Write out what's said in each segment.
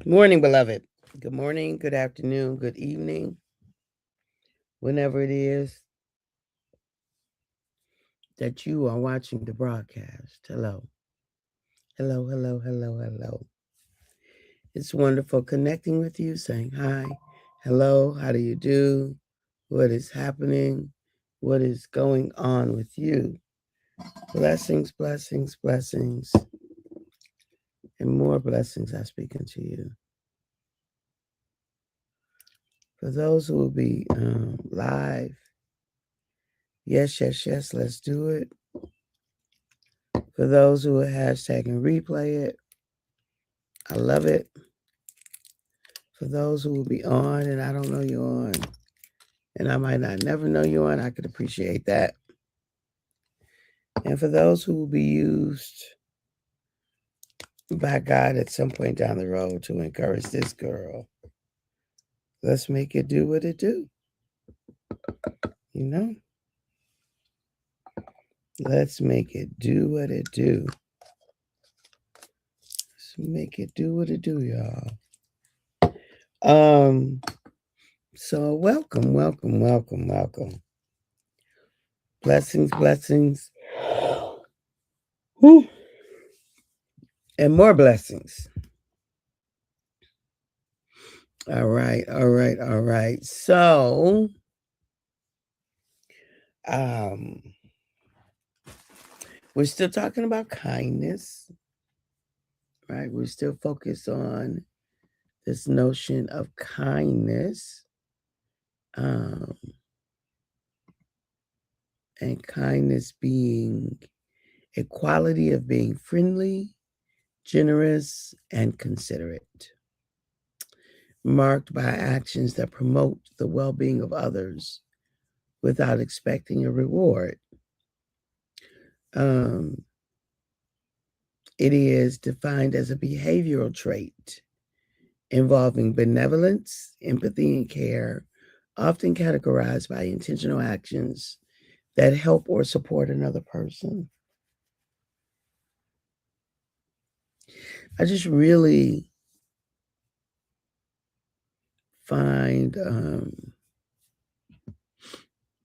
Morning, beloved. Good morning, good afternoon, good evening, whenever it is that you are watching the broadcast. Hello. Hello, hello, hello, hello. It's wonderful connecting with you, saying hi, hello, how do you do? What is happening? What is going on with you? Blessings, blessings, blessings, and more blessings I speak unto you. For those who will be live, yes, yes, yes, let's do it. For those who are hashtag and replay it, I love it. For those who will be on and I don't know you're on, and I might not never know you're on, I could appreciate that. And for those who will be used by God at some point down the road to encourage this girl, let's make it do what it do. You know? Let's make it do what it do. Let's make it do what it do, y'all. So welcome, welcome, welcome, welcome. Blessings, blessings. Whew. And more blessings. All right, all right, all right. So, um, we're still talking about kindness, right? We're still focused on this notion of kindness, um, and kindness being a quality of being friendly, generous, and considerate, marked by actions that promote the well-being of others without expecting a reward. Um, it is defined as a behavioral trait involving benevolence, empathy, and care, often categorized by intentional actions that help or support another person. I just really find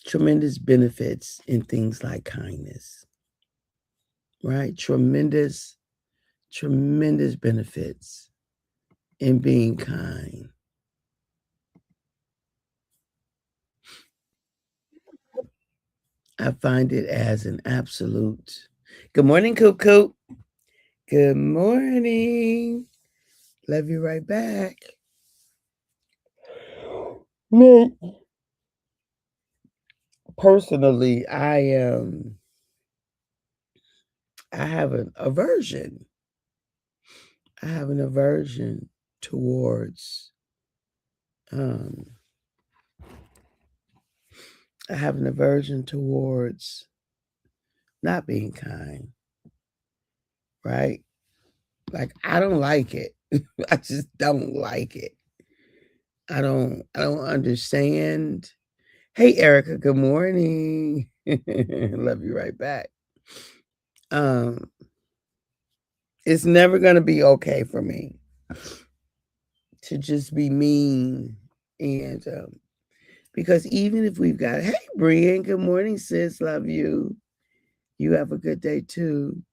tremendous benefits in things like kindness, right? Tremendous, tremendous benefits in being kind. I find it as an absolute. Good morning, Cuckoo. Good morning. Love you right back. Me, personally, I have an aversion. I have an aversion towards um I have an aversion towards not being kind, right? Like I don't like it. I just don't like it. I don't understand. Hey Erica, good morning. Love you right back. Um it's never going to be okay for me to just be mean and because even if we've got, hey Brian, good morning sis, love you. You have a good day too.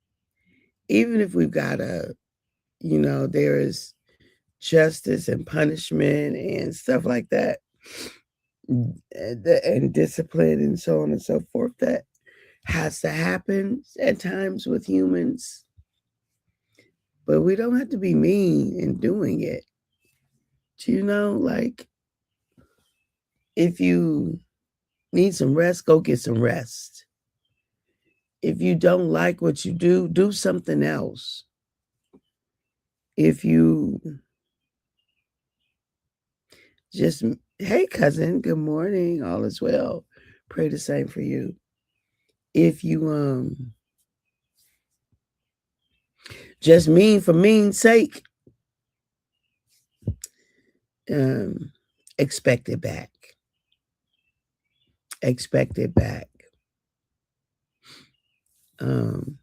Even if we've got there is justice and punishment and stuff like that, and discipline and so on and so forth that has to happen at times with humans. But we don't have to be mean in doing it. Do you know, like, if you need some rest, go get some rest. If you don't like what you do something else. If you just, hey, cousin, good morning, all is well. Pray the same for you. If you just mean for mean's sake, um, expect it back. Expect it back. Um,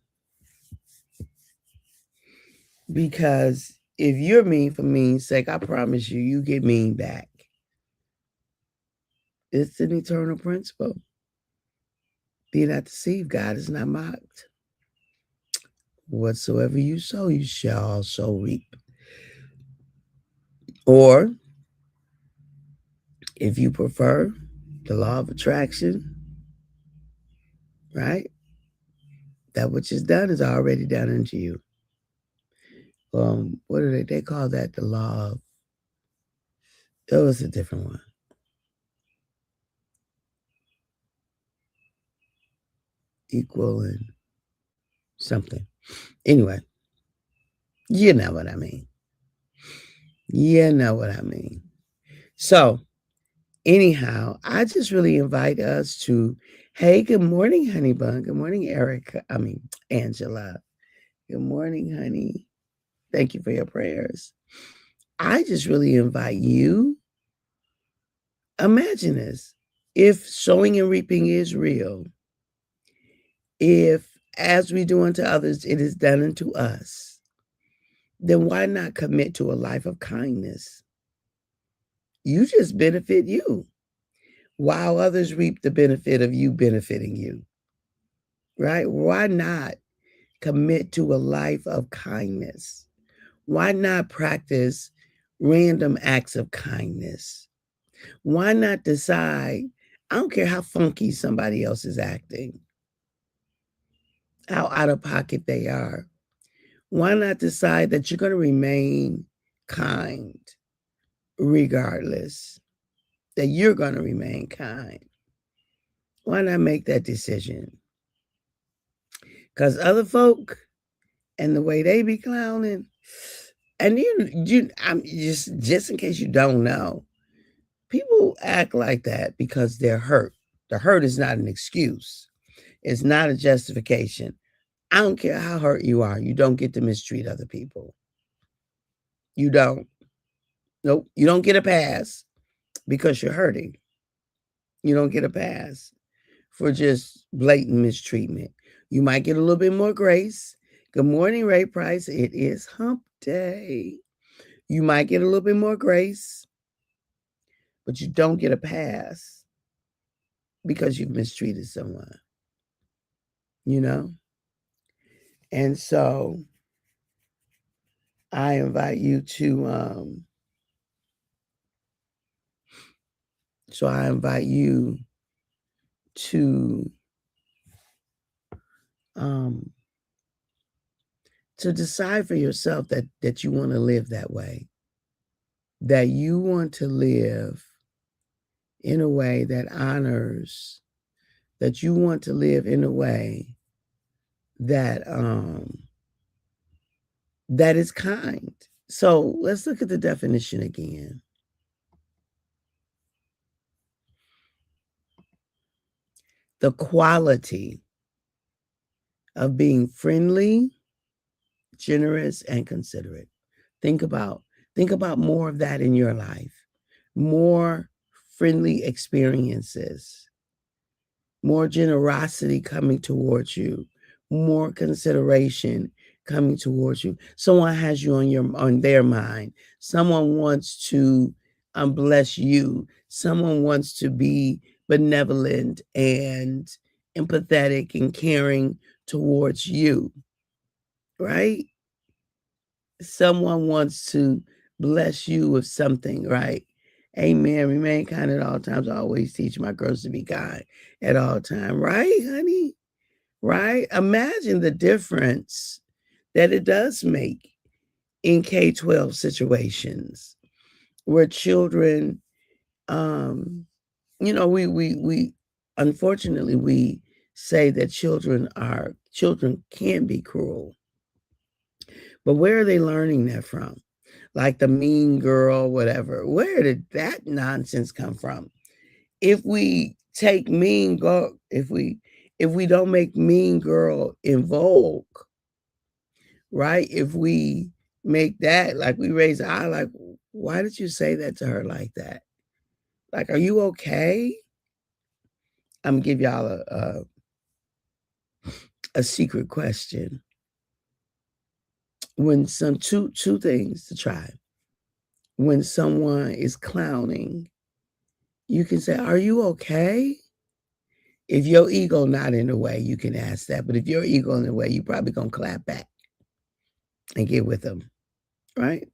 because if you're mean for mean's sake, I promise you, you get mean back. It's an eternal principle. Be not deceived, God is not mocked. Whatsoever you sow, you shall also reap. Or, if you prefer the law of attraction, right? That which is done is already done unto you. What do they call that? The law of, it was a different one. Equal and something. Anyway, you know what I mean. You know what I mean. So, anyhow, I just really invite us to, hey, good morning, honey bun. Good morning, Erica. Angela. Good morning, honey. Thank you for your prayers. I just really invite you. Imagine this. If sowing and reaping is real, if as we do unto others, it is done unto us, then why not commit to a life of kindness? You just benefit you, while others reap the benefit of you benefiting you, right? Why not commit to a life of kindness? Why not practice random acts of kindness? Why not decide, I don't care how funky somebody else is acting, how out of pocket they are. Why not decide that you're going to remain kind regardless, that you're going to remain kind? Why not make that decision? Because other folk and the way they be clowning, and I'm just in case you don't know, people act like that because they're hurt. The hurt is not an excuse. It's not a justification. I don't care how hurt you are. You don't get to mistreat other people. You don't. Nope. You don't get a pass because you're hurting. You don't get a pass for just blatant mistreatment. You might get a little bit more grace. Good morning, Ray Price. It is hump day. You might get a little bit more grace, but you don't get a pass because you've mistreated someone, you know? And so I invite you to, um, to decide for yourself that you want to live that way, that you want to live in a way that honors, that you want to live in a way that that is kind. So let's look at the definition again. The quality of being friendly, generous, and considerate. Think about more of that in your life. More friendly experiences, more generosity coming towards you, more consideration coming towards you. Someone has you on their mind. Someone wants to bless you. Someone wants to be benevolent and empathetic and caring towards you, right? Someone wants to bless you with something, right? Amen. Remain kind at all times. I always teach my girls to be kind at all times, right, honey? Right? Imagine the difference that it does make in K-12 situations where children, we unfortunately we say that children can be cruel. But where are they learning that from? Like the mean girl, whatever. Where did that nonsense come from? If we take mean girl, if we don't make mean girl in vogue, right? If we make that like we raise the eye, like, why did you say that to her like that? Like, are you okay? I'm gonna give y'all a secret question. when two things to try. When someone is clowning, you can say, "Are you okay?" If your ego not in the way, you can ask that. But if your ego in the way, you probably gonna clap back and get with them, right?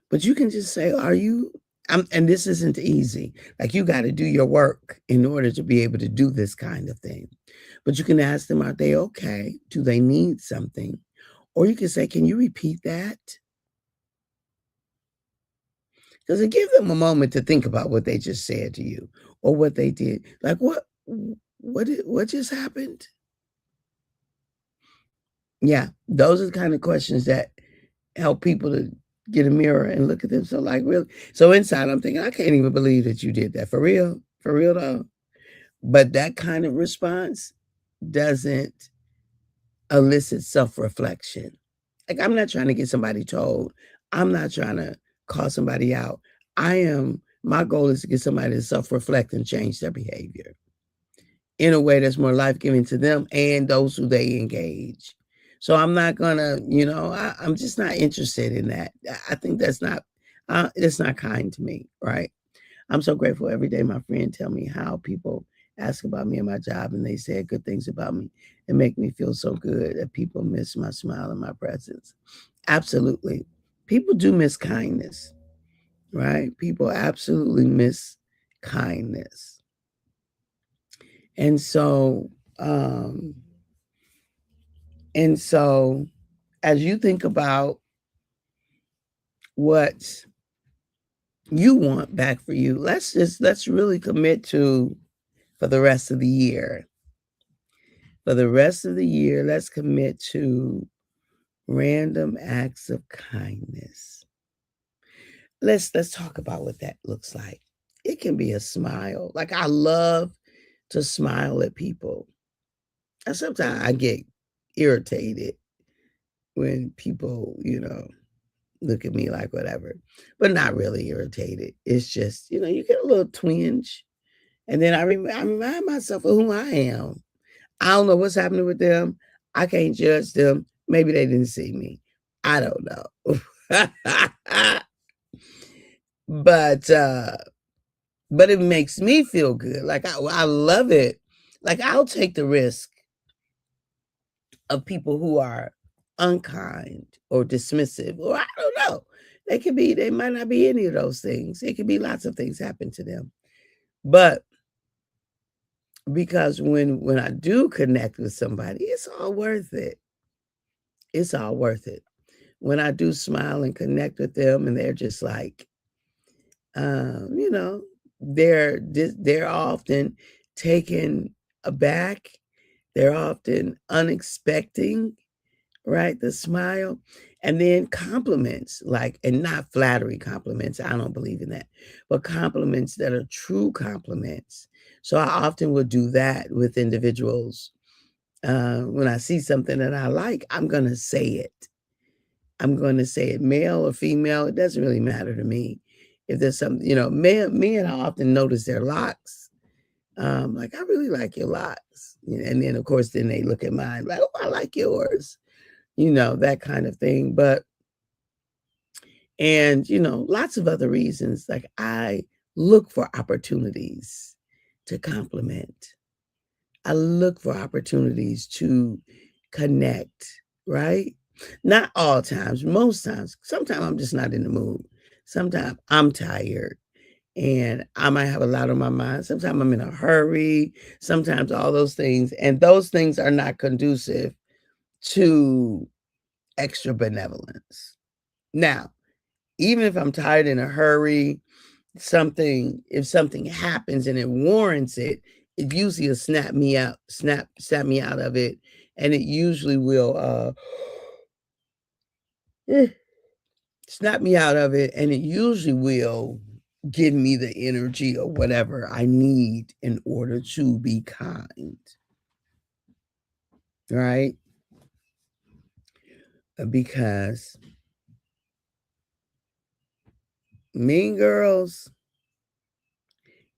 But you can just say, "Are you?" And this isn't easy. Like you got to do your work in order to be able to do this kind of thing. But you can ask them, "Are they okay? Do they need something?" Or you can say, "Can you repeat that?" Because it gives them a moment to think about what they just said to you or what they did. Like what just happened? Yeah, those are the kind of questions that help people to get a mirror and look at themselves like, really? So inside, I'm thinking, I can't even believe that you did that. For real though. But that kind of response doesn't elicit self-reflection. Like, I'm not trying to get somebody told. I'm not trying to call somebody out. My goal is to get somebody to self-reflect and change their behavior in a way that's more life-giving to them and those who they engage. So I'm not gonna, I'm just not interested in that. I think that's not kind to me, right? I'm so grateful every day my friend tell me how people ask about me and my job and they say good things about me and make me feel so good that people miss my smile and my presence. Absolutely. People do miss kindness, right? People absolutely miss kindness. And so, um, and so as you think about what you want back for you, let's really commit to for the rest of the year. For the rest of the year, let's commit to random acts of kindness. Let's talk about what that looks like. It can be a smile. Like I love to smile at people. And sometimes I get irritated when people, look at me like whatever, but not really irritated. It's just, you get a little twinge. And then I remind myself of who I am. I don't know what's happening with them. I can't judge them. Maybe they didn't see me. I don't know. But, uh, but it makes me feel good. Like I love it. Like I'll take the risk of people who are unkind or dismissive, or I don't know. They might not be any of those things. It could be lots of things happen to them. But because when I do connect with somebody, it's all worth it. It's all worth it. When I do smile and connect with them and they're just like, you know, they're often taken aback. They're often unexpecting, right? The smile. And then compliments, like, and not flattery compliments. I don't believe in that, but compliments that are true compliments. So I often will do that with individuals. When I see something that I like, I'm going to say it. I'm going to say it, male or female. It doesn't really matter to me. If there's some, men, I often notice their locks. Like, I really like your locks. And then, of course, then they look at mine like, oh, I like yours, that kind of thing. Lots of other reasons. Like, I look for opportunities to compliment. I look for opportunities to connect, right? Not all times, most times. Sometimes I'm just not in the mood. Sometimes I'm tired and I might have a lot on my mind. Sometimes I'm in a hurry. Sometimes all those things. And those things are not conducive to extra benevolence. Now, even if I'm tired in a hurry, if something happens and it warrants it, it usually will snap me out of it. And it usually will eh, snap me out of it. And it usually will give me the energy or whatever I need in order to be kind. Right? Because mean girls,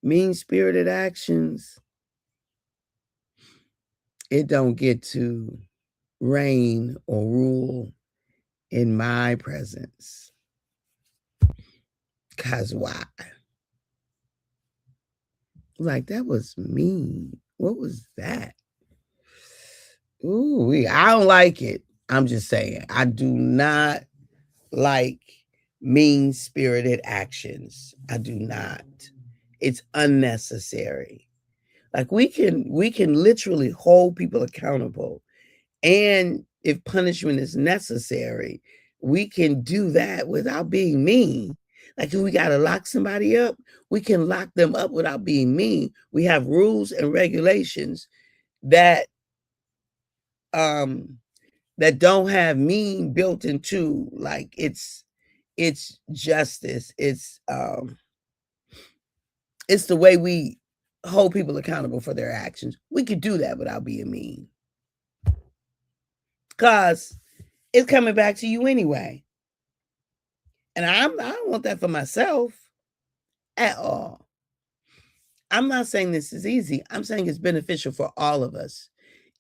mean spirited actions, it don't get to reign or rule in my presence. Cause why? Like, that was mean. What was that? Ooh, I don't like it. I'm just saying. I do not like mean-spirited actions. I do not. It's unnecessary. Like, we can literally hold people accountable, and if punishment is necessary, we can do that without being mean. Like, if we got to lock somebody up, we can lock them up without being mean. We have rules and regulations that that don't have mean built into. Like, it's justice. It's the way we hold people accountable for their actions. We could do that without being mean, because it's coming back to you anyway. And I don't want that for myself at all. I'm not saying this is easy. I'm saying it's beneficial for all of us.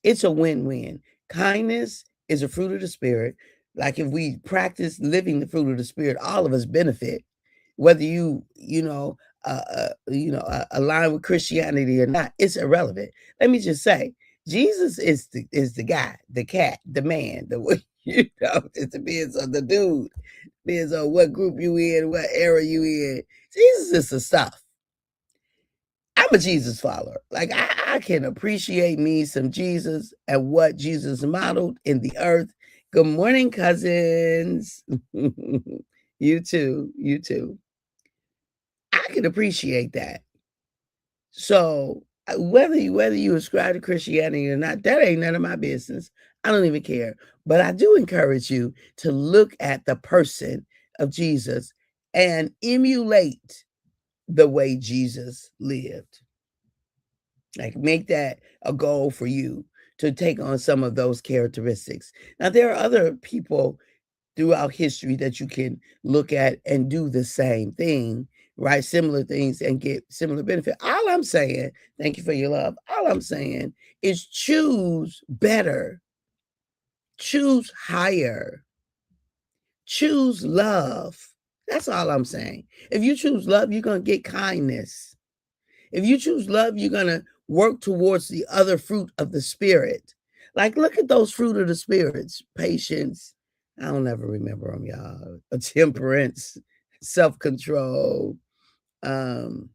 It's a win-win. Kindness is a fruit of the spirit. Like, if we practice living the fruit of the spirit, all of us benefit. Whether align with Christianity or not, it's irrelevant. Let me just say, Jesus is the guy, the cat, the man, it depends on the dude, depends on what group you in, what era you in. Jesus is the stuff. I'm a Jesus follower. Like, I can appreciate me some Jesus and what Jesus modeled in the earth. Good morning, cousins. You too. You too. I can appreciate that. So whether you ascribe to Christianity or not, that ain't none of my business. I don't even care. But I do encourage you to look at the person of Jesus and emulate the way Jesus lived. Like, make that a goal for you to take on some of those characteristics. Now, there are other people throughout history that you can look at and do the same thing, right? Similar things and get similar benefit. All I'm saying, thank you for your love. All I'm saying is choose better, choose higher, choose love. That's all I'm saying. If you choose love, you're going to get kindness. If you choose love, you're going to work towards the other fruit of the spirit. Like, look at those fruit of the spirits: patience. I don't ever remember them, y'all. Temperance, self-control. I don't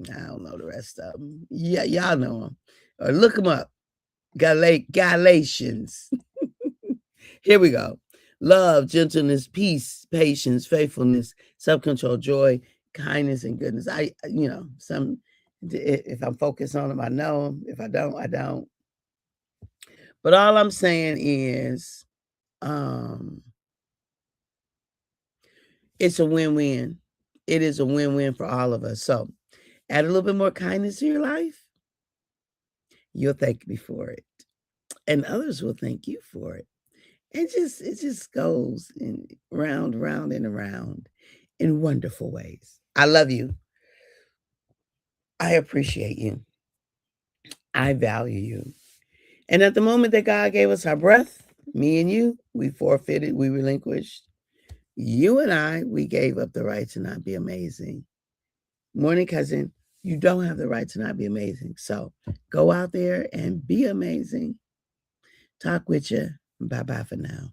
know the rest of them. Yeah, y'all know them. Or look them up. Galatians. Here we go. Love, gentleness, peace, patience, faithfulness, self-control, joy, kindness, and goodness. If I'm focused on them, I know them. If I don't, I don't. But all I'm saying is, it's a win-win. It is a win-win for all of us. So add a little bit more kindness to your life. You'll thank me for it, and others will thank you for it. It just goes in round and around in wonderful ways. I love you. I appreciate you. I value you. And at the moment that God gave us our breath, me and you, we forfeited, we relinquished. You and I, we gave up the right to not be amazing. Morning, cousin, you don't have the right to not be amazing. So go out there and be amazing. Talk with you. Bye-bye for now.